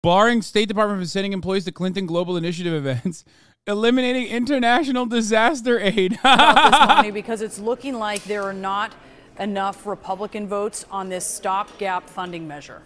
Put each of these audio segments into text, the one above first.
barring State Department from sending employees to Clinton Global Initiative events, eliminating international disaster aid. About this money because it's looking like there are not enough Republican votes on this stopgap funding measure.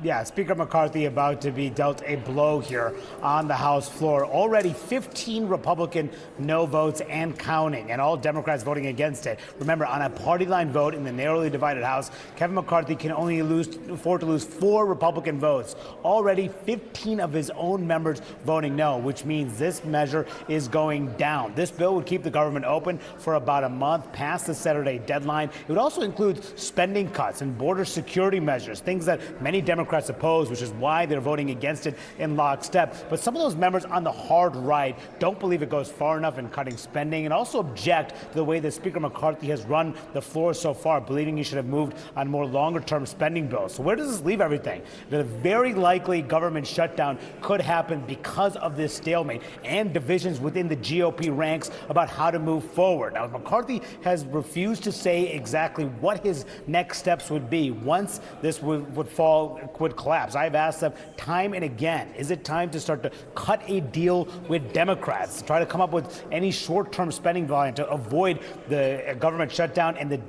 Yeah, Speaker McCarthy about to be dealt a blow here on the House floor. Already 15 Republican no votes and counting, and all Democrats voting against it. Remember, on a party line vote in the narrowly divided House, Kevin McCarthy can only afford to lose 4 Republican votes. Already 15 of his own members voting no, which means this measure is going down. This bill would keep the government open for about a month past the Saturday deadline. It would also include spending cuts and border security measures, things that many Democrats oppose, which is why they're voting against it in lockstep. But some of those members on the hard right don't believe it goes far enough in cutting spending and also object to the way that Speaker McCarthy has run the floor so far, believing he should have moved on more longer-term spending bills. So where does this leave everything? The very likely government shutdown could happen because of this stalemate and divisions within the GOP ranks about how to move forward. Now, McCarthy has refused to say exactly what his next steps would be once this would collapse. I've asked them time and again, is it time to start to cut a deal with Democrats, to try to come up with any short-term spending volume to avoid the government shutdown and the...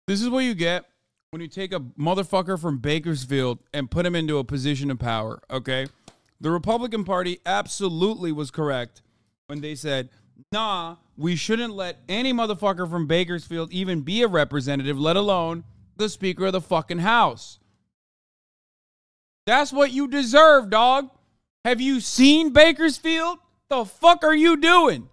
This is what you get when you take a motherfucker from Bakersfield and put him into a position of power, okay? The Republican Party absolutely was correct when they said, nah, we shouldn't let any motherfucker from Bakersfield even be a representative, let alone the Speaker of the fucking House. That's what you deserve, dog. Have you seen Bakersfield? The fuck are you doing?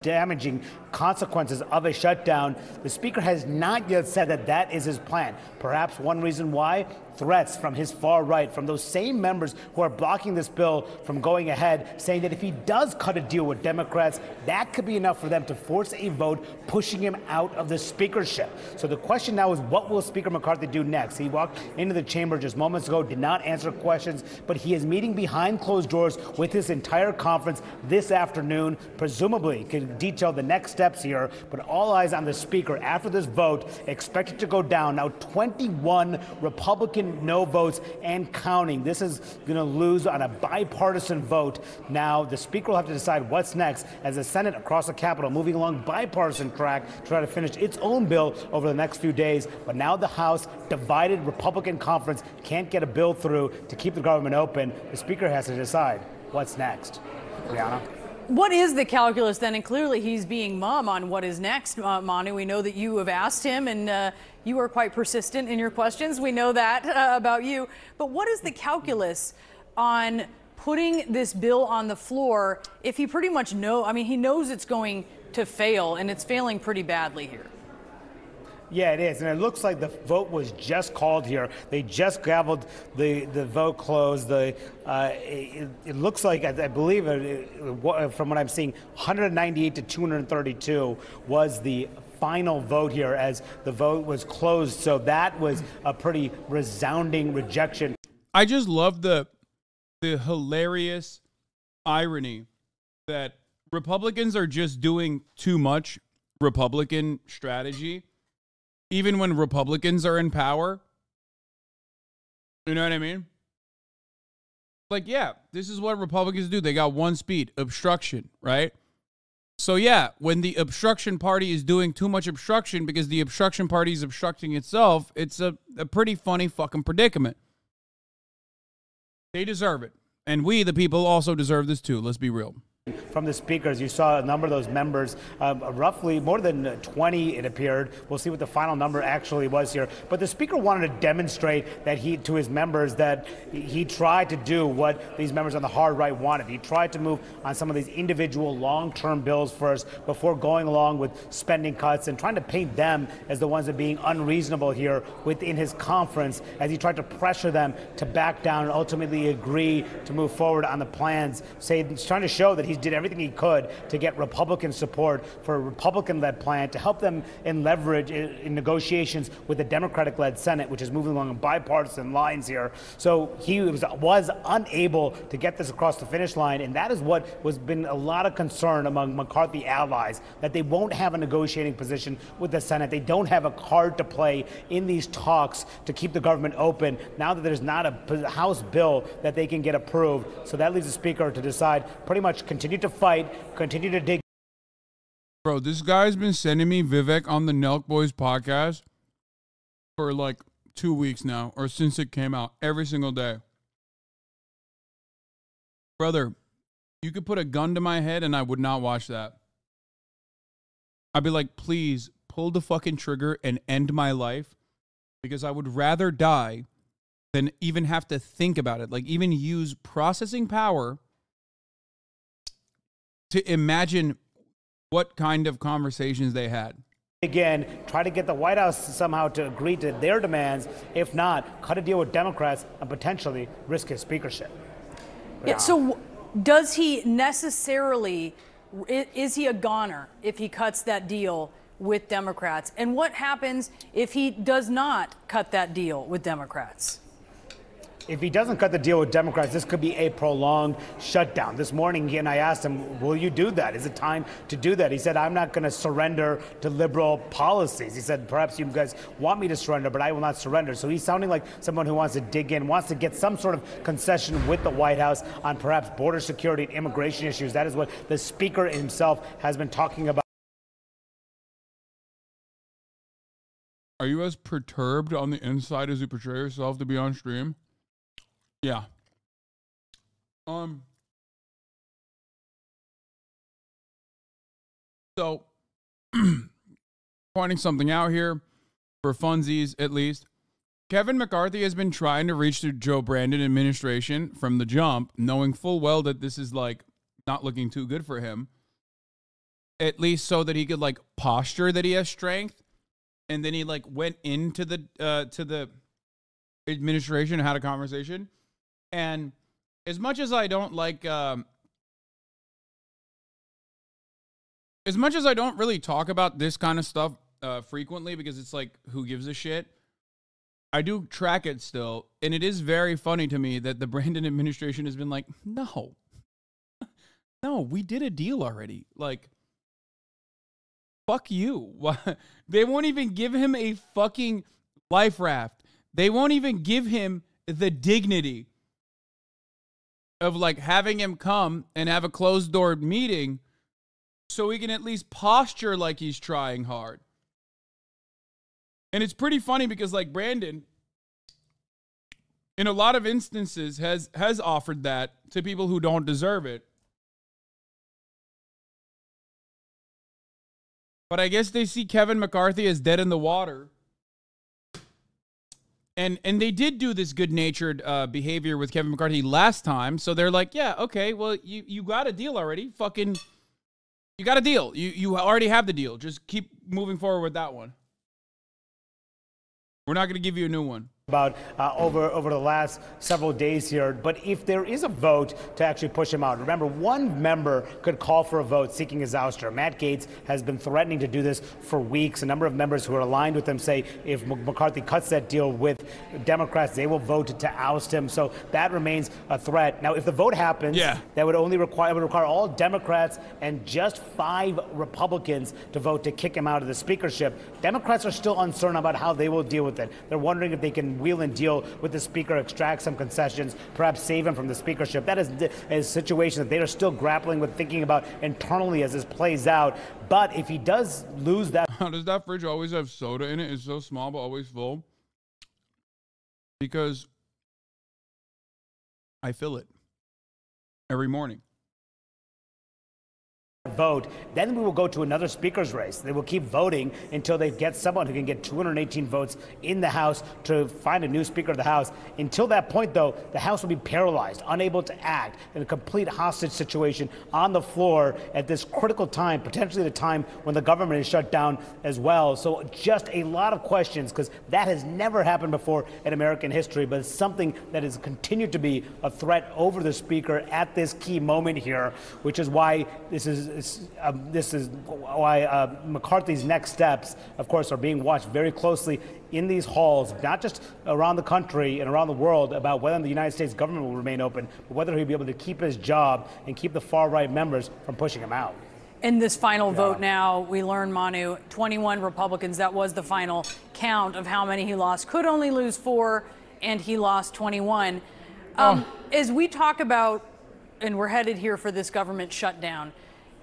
Damaging consequences of a shutdown. The Speaker has not yet said that that is his plan. Perhaps one reason why? Threats from his far right, from those same members who are blocking this bill from going ahead, saying that if he does cut a deal with Democrats, that could be enough for them to force a vote pushing him out of the speakership. So the question now is, what will Speaker McCarthy do next? He walked into the chamber just moments ago, did not answer questions, but he is meeting behind closed doors with his entire conference this afternoon, presumably could detail the next steps here, but all eyes on the Speaker after this vote, expected to go down. Now 21 Republican no votes and counting. This is going to lose on a bipartisan vote. Now the Speaker will have to decide what's next as the Senate across the Capitol moving along bipartisan track to try to finish its own bill over the next few days. But now the House, divided Republican conference, can't get a bill through to keep the government open. The Speaker has to decide what's next. Brianna? What is the calculus then? And clearly he's being mum on what is next, Manu. We know that you have asked him, and you are quite persistent in your questions. We know that about you. But what is the calculus on putting this bill on the floor if he pretty much he knows it's going to fail, and it's failing pretty badly here? Yeah, it is. And it looks like the vote was just called here. They just gavelled the vote closed. It looks like, I believe, from what I'm seeing, 198 to 232 was the final vote here as the vote was closed. So that was a pretty resounding rejection. I just love the hilarious irony that Republicans are just doing too much Republican strategy. Even when Republicans are in power. You know what I mean? Like, yeah, this is what Republicans do. They got one speed, obstruction, right? So, yeah, when the obstruction party is doing too much obstruction because the obstruction party is obstructing itself, it's a pretty funny fucking predicament. They deserve it. And we, the people, also deserve this too. Let's be real. From the speakers, you saw a number of those members, roughly more than 20, it appeared. We'll see what the final number actually was here. But the speaker wanted to demonstrate that to his members that he tried to do what these members on the hard right wanted. He tried to move on some of these individual long-term bills first before going along with spending cuts and trying to paint them as the ones that are being unreasonable here within his conference as he tried to pressure them to back down and ultimately agree to move forward on the plans. He's trying to show that he's did everything he could to get Republican support for a Republican-led plan to help them in leverage in negotiations with the Democratic-led Senate, which is moving along on bipartisan lines here. So he was unable to get this across the finish line, and that is what has been a lot of concern among McCarthy allies, that they won't have a negotiating position with the Senate. They don't have a card to play in these talks to keep the government open now that there's not a House bill that they can get approved. So that leaves the Speaker to decide pretty much continue to fight, continue to dig. Bro, this guy's been sending me Vivek on the Nelk Boys podcast for like 2 weeks now, or since it came out, every single day. Brother, you could put a gun to my head and I would not watch that. I'd be like, please pull the fucking trigger and end my life, because I would rather die than even have to think about it. Like, even use processing power to imagine what kind of conversations they had. Again, try to get the White House somehow to agree to their demands. If not, cut a deal with Democrats and potentially risk his speakership. Yeah, so does he necessarily, is he a goner if he cuts that deal with Democrats? And what happens if he does not cut that deal with Democrats? If he doesn't cut the deal with Democrats, this could be a prolonged shutdown. This morning, I asked him, will you do that? Is it time to do that? He said, I'm not going to surrender to liberal policies. He said, perhaps you guys want me to surrender, but I will not surrender. So he's sounding like someone who wants to dig in, wants to get some sort of concession with the White House on perhaps border security and immigration issues. That is what the Speaker himself has been talking about. Are you as perturbed on the inside as you portray yourself to be on stream? Yeah. So, pointing something out here, for funsies at least, Kevin McCarthy has been trying to reach the Joe Brandon administration from the jump, knowing full well that this is, like, not looking too good for him, at least so that he could, like, posture that he has strength. And then he, like, went into the administration and had a conversation. And as much as I don't like, as much as I don't really talk about this kind of stuff frequently, because it's like, who gives a shit? I do track it still. And it is very funny to me that the Brandon administration has been like, no, we did a deal already. Like, fuck you. They won't even give him a fucking life raft. They won't even give him the dignity of, like, having him come and have a closed door meeting so he can at least posture like he's trying hard. And it's pretty funny because, like, Brandon, in a lot of instances, has offered that to people who don't deserve it. But I guess they see Kevin McCarthy as dead in the water. And they did do this good-natured behavior with Kevin McCarthy last time. So they're like, yeah, okay, well, you got a deal already. Fucking, you got a deal. You already have the deal. Just keep moving forward with that one. We're not going to give you a new one. About over the last several days here, but if there is a vote to actually push him out, remember, one member could call for a vote seeking his ouster. Matt Gaetz has been threatening to do this for weeks. A number of members who are aligned with him say if McCarthy cuts that deal with Democrats, they will vote to oust him. So that remains a threat. Now, if the vote happens, that would only require all Democrats and just 5 Republicans to vote to kick him out of the speakership. Democrats are still uncertain about how they will deal with it. They're wondering if they can wheel and deal with the speaker, extract some concessions, perhaps save him from the speakership. That is a situation that they are still grappling with, thinking about internally as this plays out. But if he does lose that... Does that fridge always have soda in it? It's so small but always full. Because I fill it every morning. vote, then we will go to another speaker's race. They will keep voting until they get someone who can get 218 votes in the House to find a new Speaker of the House. Until that point, though, the House will be paralyzed, unable to act, in a complete hostage situation on the floor at this critical time, potentially the time when the government is shut down as well. So just a lot of questions, because that has never happened before in American history, but it's something that has continued to be a threat over the Speaker at this key moment here, which is why this is why McCarthy's next steps, of course, are being watched very closely in these halls, not just around the country and around the world, about whether the United States government will remain open, but whether he'll be able to keep his job and keep the far-right members from pushing him out. In this final vote now, we learn, Manu, 21 Republicans, that was the final count of how many he lost, could only lose 4, and he lost 21. As we talk about, and we're headed here for this government shutdown,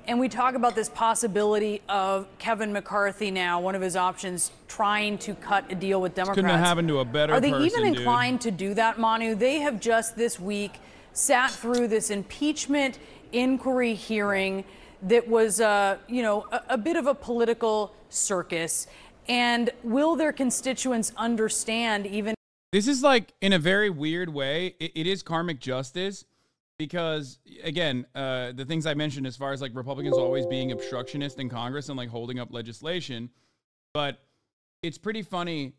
and we talk about this possibility of Kevin McCarthy now, one of his options, trying to cut a deal with Democrats. Couldn't have happened to a better person, Are they even inclined to do that, Manu? They have just this week sat through this impeachment inquiry hearing that was, a bit of a political circus. And will their constituents understand even? This is like, in a very weird way, it is karmic justice. Because, again, the things I mentioned as far as, like, Republicans always being obstructionist in Congress and, like, holding up legislation. But it's pretty funny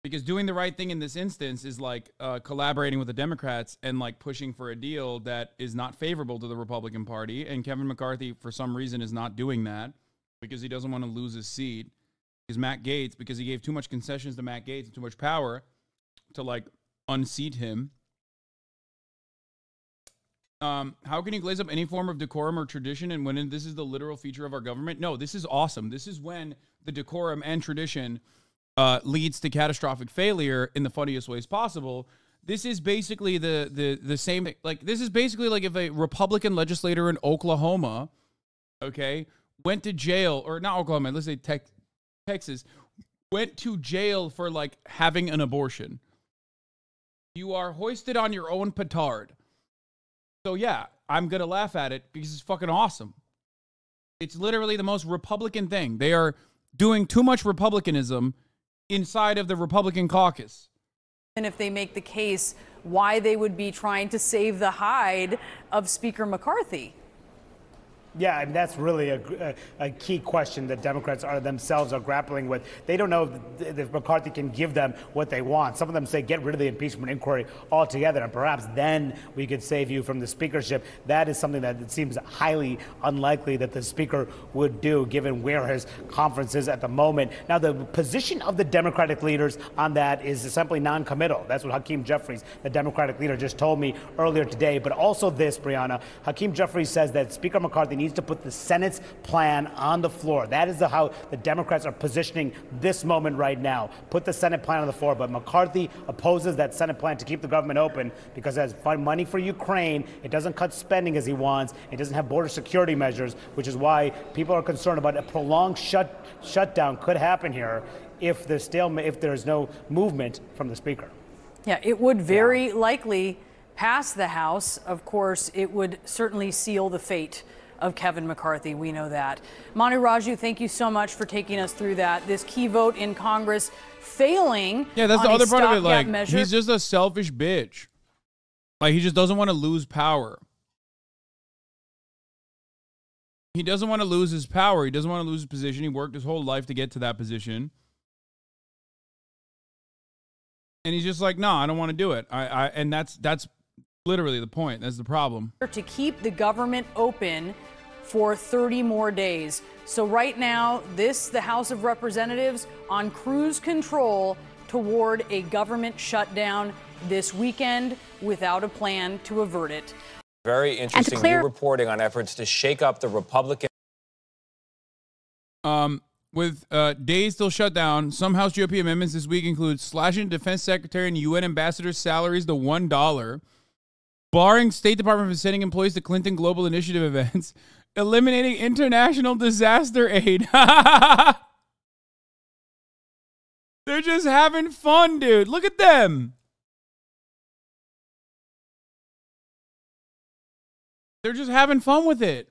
because doing the right thing in this instance is, like, collaborating with the Democrats and, like, pushing for a deal that is not favorable to the Republican Party. And Kevin McCarthy, for some reason, is not doing that because he doesn't want to lose his seat. Because Matt Gaetz, because he gave too much concessions to Matt Gaetz and too much power to, like, unseat him. How can you glaze up any form of decorum or tradition and when this is the literal feature of our government? No, this is awesome. This is when the decorum and tradition leads to catastrophic failure in the funniest ways possible. This is basically the same. Like, this is basically like if a Republican legislator in Oklahoma, okay, went to jail, or not Oklahoma, let's say Texas, went to jail for, like, having an abortion. You are hoisted on your own petard. So, yeah, I'm going to laugh at it because it's fucking awesome. It's literally the most Republican thing. They are doing too much Republicanism inside of the Republican caucus. And if they make the case why they would be trying to save the hide of Speaker McCarthy. Yeah, and that's really a key question that Democrats themselves are grappling with. They don't know if McCarthy can give them what they want. Some of them say get rid of the impeachment inquiry altogether, and perhaps then we could save you from the speakership. That is something that it seems highly unlikely that the speaker would do, given where his conference is at the moment. Now, the position of the Democratic leaders on that is simply non-committal. That's what Hakeem Jeffries, the Democratic leader, just told me earlier today. But also this, Brianna, Hakeem Jeffries says that Speaker McCarthy needs to put the Senate's plan on the floor. That is how the Democrats are positioning this moment right now. Put the Senate plan on the floor, but McCarthy opposes that Senate plan to keep the government open because it has fund money for Ukraine. It doesn't cut spending as he wants. It doesn't have border security measures, which is why people are concerned about a prolonged shutdown could happen here if there's no movement from the speaker. Yeah, it would very likely pass the House. Of course, it would certainly seal the fate of Kevin McCarthy. We know that. Manu Raju, thank you so much for taking us through that. This key vote in Congress failing. Yeah, that's the other part of it. Like, measure. He's just a selfish bitch. Like, he just doesn't want to lose power. He doesn't want to lose his power. He doesn't want to lose his position. He worked his whole life to get to that position. And he's just like, no, I don't want to do it. And that's literally the point. That's the problem. To keep the government open for 30 more days. So right now, the House of Representatives on cruise control toward a government shutdown this weekend without a plan to avert it. Very interesting new reporting on efforts to shake up the Republican. With days till shutdown, some House GOP amendments this week include slashing Defense Secretary and UN ambassadors' salaries to $1, barring State Department from sending employees to Clinton Global Initiative events, eliminating international disaster aid. They're just having fun, dude. Look at them. They're just having fun with it.